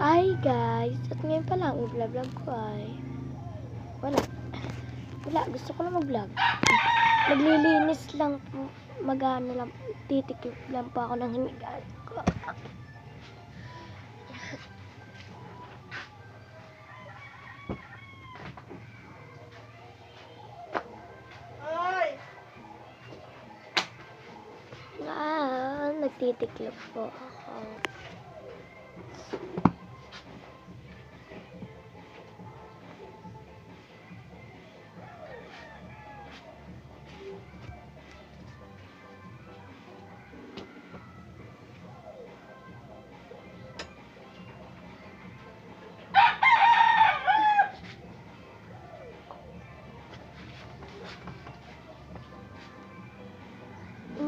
Hi guys, at ngayon pa lang i-vlog ko ay wala, gusto ko lang mag-vlog. Maglilinis lang po, mag-ano lang, titikip lang po ako ng hinigaan ko. Nagtitiklop po ako.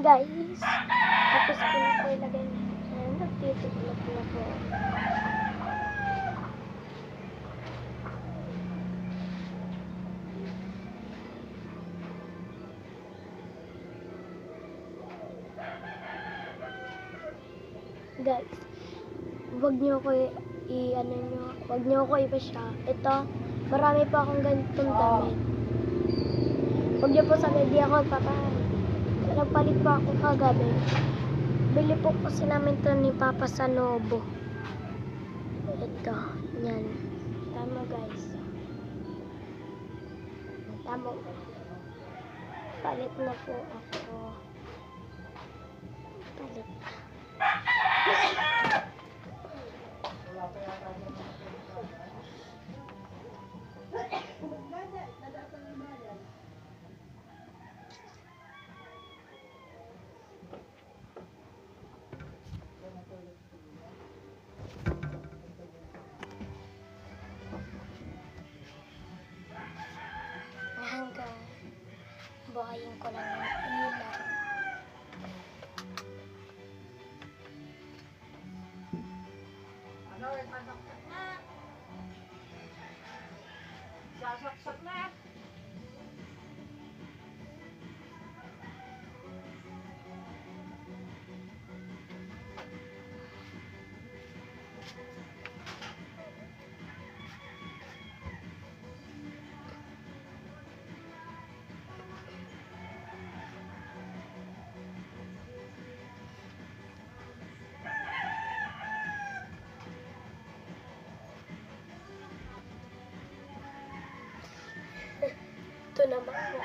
Guys, tapos ko na po ilagay na. Nagtitiklop na po. Guys, wag niyo ko wag niyo ko ipasya. Ito, marami pa akong ganitong damit. Wag niyo po sabihin, di ako papay. Nagpalit pa ako kagabi. Bili po kasi namin to ni Papa sa Nobo. Ito, yan. Tama guys. Tama. Palit na po ako. Palit. Hanggang buhayin ko lang yung ilaw. Sasaksak na. Ito naman po.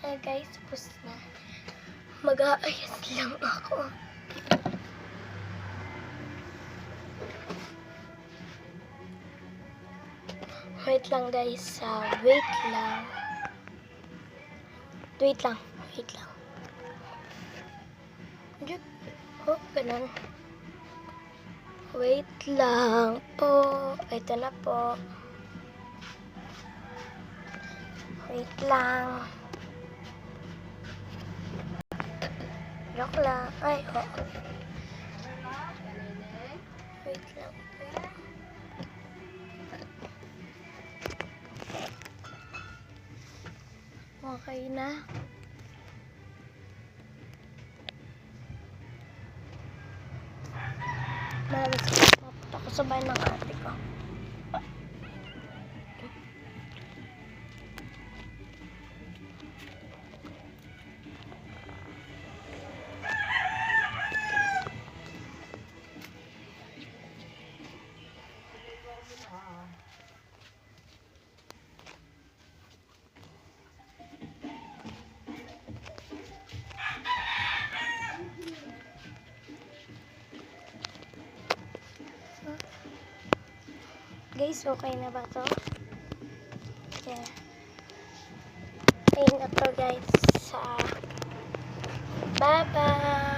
Okay guys, tapos na. Mag-aayos lang ako. Wait lang guys, wait lang. Wait lang. Oh, ganun. Wait lang po. Ito na po. Wait lang. Joke lang. Ay, oh. Wait lang po. Okay na. Malabas ko. Papunta ko sa bahay ng ate ko. Guys, okay na ba to? Yeah. Ayun na to guys. Bye-bye!